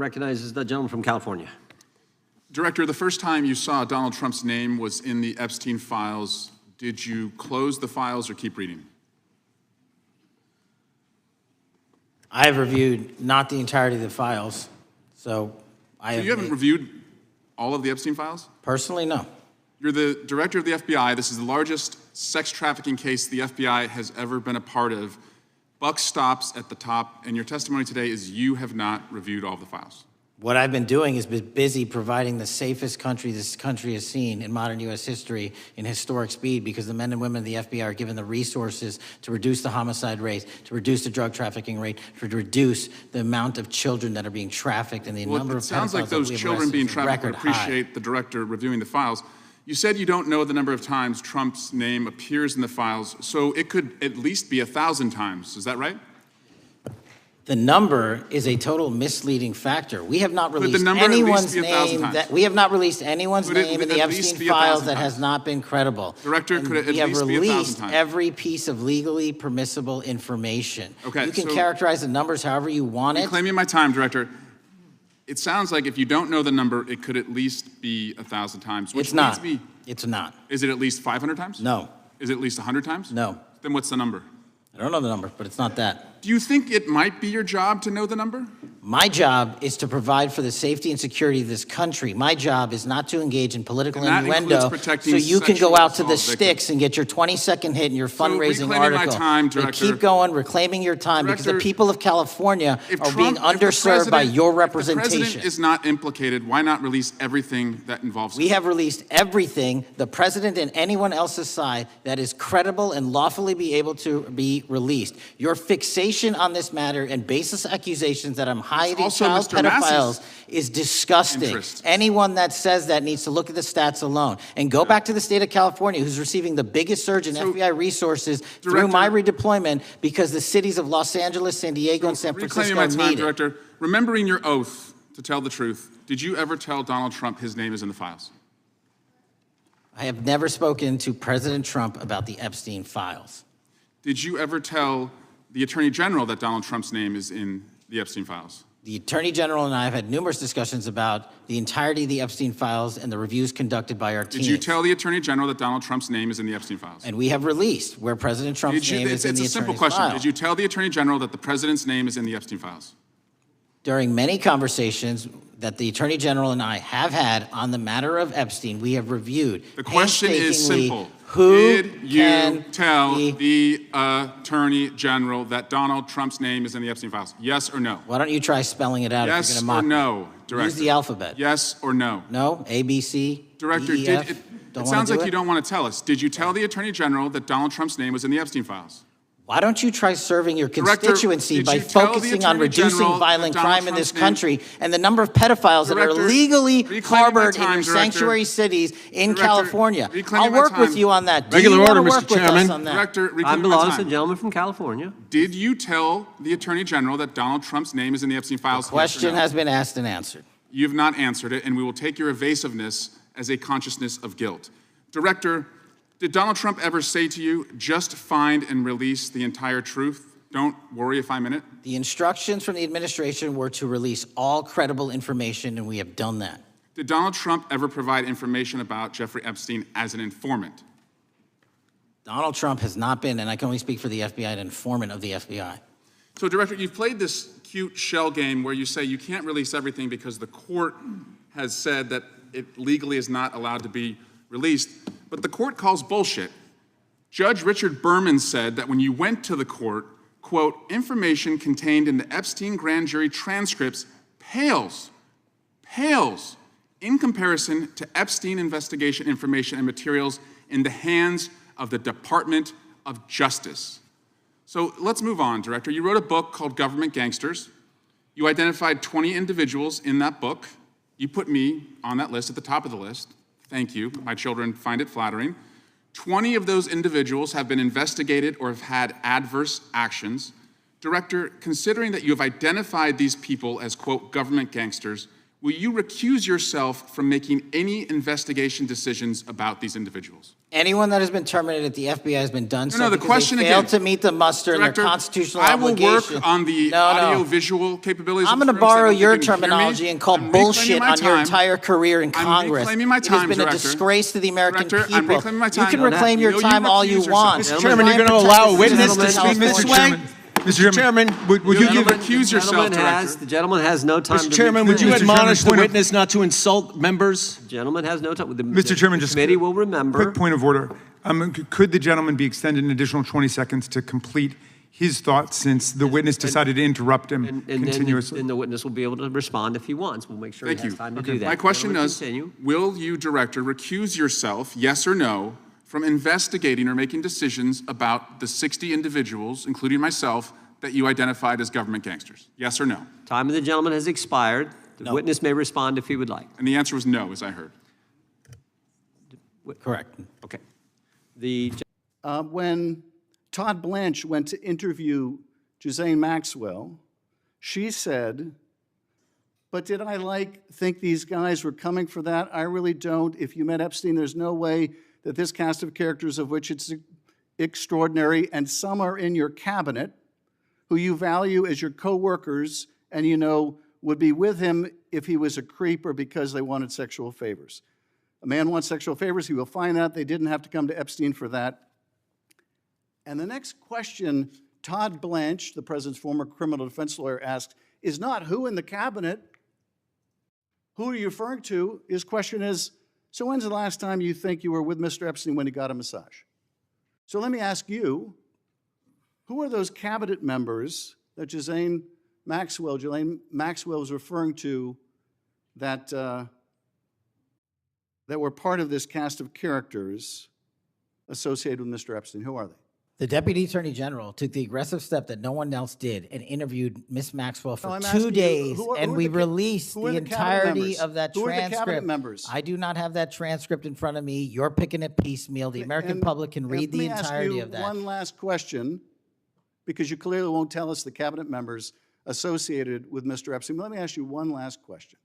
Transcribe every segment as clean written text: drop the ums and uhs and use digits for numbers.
Recognizes the gentleman from California. Director, the first time you saw Donald Trump's name was in the Epstein files. Did you close the files or keep reading? I have reviewed not the entirety of the files, so you haven't reviewed all of the Epstein files? Personally, no. You're the director of the FBI. This is the largest sex trafficking case the FBI has ever been a part of. Buck stops at the top, and your testimony today is you have not reviewed all of the files. What I've been doing is been busy providing the safest country this country has seen in modern U.S. history in historic speed, because the men and women of the FBI are given the resources to reduce the homicide rate, to reduce the drug trafficking rate, to reduce the amount of children that are being trafficked, and the number of pedophiles. It sounds like those children being trafficked would appreciate the director reviewing the files. You said you don't know the number of times Trump's name appears in the files, so it could at least be 1,000 times. Is that right? The number is a total misleading factor. We have not released anyone's name in the Epstein files that has not been credible. Director, could it at least be 1,000 times? We have released every piece of legally permissible information. Okay, you can characterize the numbers however you want it. Reclaiming my time, Director. It sounds like if you don't know the number, it could at least be 1,000 times. It's not. It's not. Is it at least 500 times? No. Is it at least 100 times? No. Then what's the number? I don't know the number, but it's not that. Do you think it might be your job to know the number? My job is to provide for the safety and security of this country. My job is not to engage in political innuendo so you can go out to the sticks and get your 20-second hit in your fundraising article. Director, keep going, reclaiming your time, because the people of California are being underserved by your representation. If the president is not implicated, why not release everything that involves him? We have released everything, the president and anyone else's side, that is credible and lawfully be able to be released. Your fixation on this matter and baseless accusations that I'm hiding child pedophiles is disgusting. Anyone that says that needs to look at the stats alone and go back to the state of California, who's receiving the biggest surge in FBI resources through my redeployment, because the cities of Los Angeles, San Diego, and San Francisco need it. Director, remembering your oath to tell the truth, did you ever tell Donald Trump his name is in the files? I have never spoken to President Trump about the Epstein files. Did you ever tell the Attorney General that Donald Trump's name is in the Epstein files? The Attorney General and I have had numerous discussions about the entirety of the Epstein files and the reviews conducted by our team. Did you tell the Attorney General that Donald Trump's name is in the Epstein files? And we have released where President Trump's name is in the Attorney's file. It's a simple question. Did you tell the Attorney General that the President's name is in the Epstein files? During many conversations that the Attorney General and I have had on the matter of Epstein, we have reviewed. The question is simple. Who did you tell the Attorney General that Donald Trump's name is in the Epstein files? Yes or no? Why don't you try spelling it out if you're going to mock me? Yes or no, Director? Use the alphabet. Yes or no? No? A, B, C, Director, D, E, F? it sounds like you don't want to tell us. Did you tell the Attorney General that Donald Trump's name was in the Epstein files? Why don't you try serving your constituency by focusing on reducing violent crime in this country and the number of pedophiles that are legally harbored in your sanctuary cities in California? I'll work with you on that. Regular order, Mr. Chairman. I belong to the gentleman from California. Did you tell the Attorney General that Donald Trump's name is in the Epstein files? The question has been asked and answered. You have not answered it, and we will take your evasiveness as a consciousness of guilt. Director, did Donald Trump ever say to you, just find and release the entire truth? Don't worry if I'm in it? The instructions from the administration were to release all credible information, and we have done that. Did Donald Trump ever provide information about Jeffrey Epstein as an informant? Donald Trump has not been, and I can only speak for the FBI, an informant of the FBI. So, Director, you've played this cute shell game where you say you can't release everything because the court has said that it legally is not allowed to be released. But the court calls bullshit. Judge Richard Berman said that when you went to the court, quote, information contained in the Epstein grand jury transcripts pales in comparison to Epstein investigation information and materials in the hands of the Department of Justice. So let's move on, Director. You wrote a book called Government Gangsters. You identified 20 individuals in that book. You put me on that list, at the top of the list. Thank you. My children find it flattering. 20 of those individuals have been investigated or have had adverse actions. Director, considering that you have identified these people as, quote, government gangsters, will you recuse yourself from making any investigation decisions about these individuals? Anyone that has been terminated at the FBI has been done so the because question they failed again, to meet the muster in their Director, constitutional I will obligation. work on the audio-visual capabilities. I'm of going to folks. I borrow don't think your you can hear me. terminology and call I'm reclaiming bullshit my on your time. entire career in I'm Congress. reclaiming my It time, has been Director. a disgrace to the American Director, people. I'm reclaiming my time. You can reclaim your Will you time all you recuse want. yourself? Mr. Chairman, you're going to allow a witness to speak this way? Mr. Chairman, would you give... Recuse yourself, Director. The gentleman has no time to... Mr. Chairman, would you recuse. admonish the witness not to insult members? The gentleman has no time. Mr. Chairman, the just committee will remember. Quick point of order. Could the gentleman be extended an additional 20 seconds to complete his thoughts since the witness decided to interrupt him continuously? And the witness will be able to respond if he wants. We'll make sure he has time to do that. My question is, continue. will you, Director, recuse yourself, yes or no, from investigating or making decisions about the 60 individuals, including myself, that you identified as government gangsters? Yes or no? Time of the gentleman has expired. The No. witness may respond if he would like. And the answer was no, as I heard. Correct. Okay. When Todd Blanche went to interview Ghislaine Maxwell, she said, but did I think these guys were coming for that? I really don't. If you met Epstein, there's no way that this cast of characters, of which it's extraordinary, and some are in your cabinet, who you value as your co-workers, and you know would be with him if he was a creep or because they wanted sexual favors. A man wants sexual favors, he will find out. They didn't have to come to Epstein for that. And the next question Todd Blanche, the president's former criminal defense lawyer, asked is not who in the cabinet, who are you referring to? His question is, so when's the last time you think you were with Mr. Epstein when he got a massage? So let me ask you, who are those cabinet members that Ghislaine Maxwell was referring to that, that were part of this cast of characters associated with Mr. Epstein? Who are they? The Deputy Attorney General took the aggressive step that no one else did and interviewed Ms. Maxwell for I'm 2 asking you, days, and we released who are the the cabinet entirety members? of that Who are the cabinet transcript. members? I do not have that transcript in front of me. You're picking it piecemeal. The American public can read the entirety of that. Let me ask you one last question, because you clearly won't tell us the cabinet members associated with Mr. Epstein. But let me ask you one last question.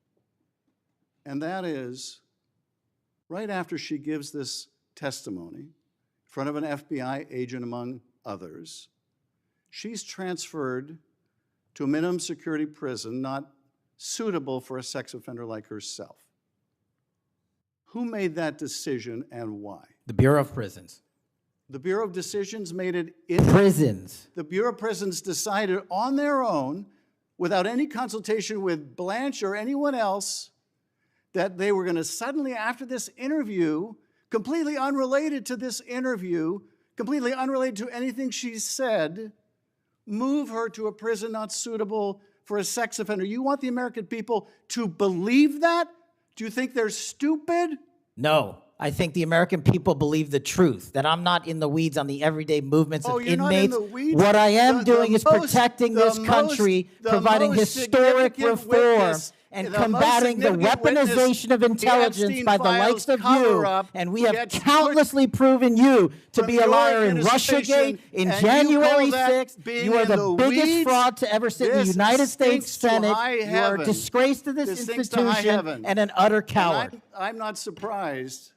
And that is, right after she gives this testimony in front of an FBI agent, among others, she's transferred to a minimum security prison not suitable for a sex offender like herself. Who made that decision and why? The Bureau of Prisons. The Bureau of Decisions made it in Prisons. The Bureau of Prisons decided on their own, without any consultation with Blanche or anyone else, that they were going to suddenly, after this interview, completely unrelated to this interview, completely unrelated to anything she said, move her to a prison not suitable for a sex offender. You want the American people to believe that? Do you think they're stupid? No. I think the American people believe the truth, that I'm not in the weeds on the everyday movements of you're not inmates. in the weeds? What I am doing is protecting this country, providing historic reform, and combating the weaponization of intelligence by the likes of you. And we have countlessly proven you to be a liar in Russiagate, in January 6th. You are the biggest fraud to ever sit in the United States Senate. You are a disgrace to this institution and an utter coward. I'm not surprised.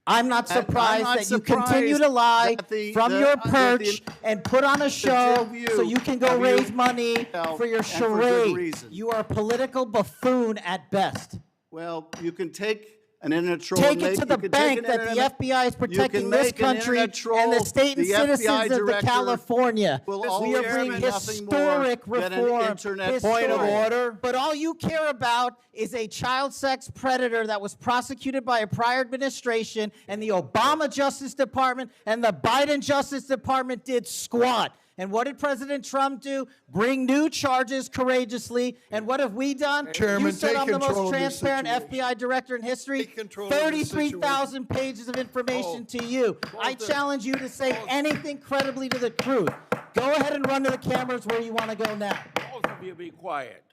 I'm not surprised that you continue to lie from your perch and put on a show so you can go raise money for your charade. You are a political buffoon at best. Well, you can take an internet troll. Take it to the bank that the FBI is protecting this country and the state and citizens of California. We are bringing historic reform. Point of order. But all you care about is a child sex predator that was prosecuted by a prior administration, and the Obama Justice Department and the Biden Justice Department did squat. And what did President Trump do? Bring new charges courageously. And what have we done? Chairman, you said take I'm the control most of this transparent situation. FBI director in history. 33,000 pages of information to you. I challenge you to say anything credibly to the truth. Go ahead and run to the cameras where you want to go now. Both of you be quiet.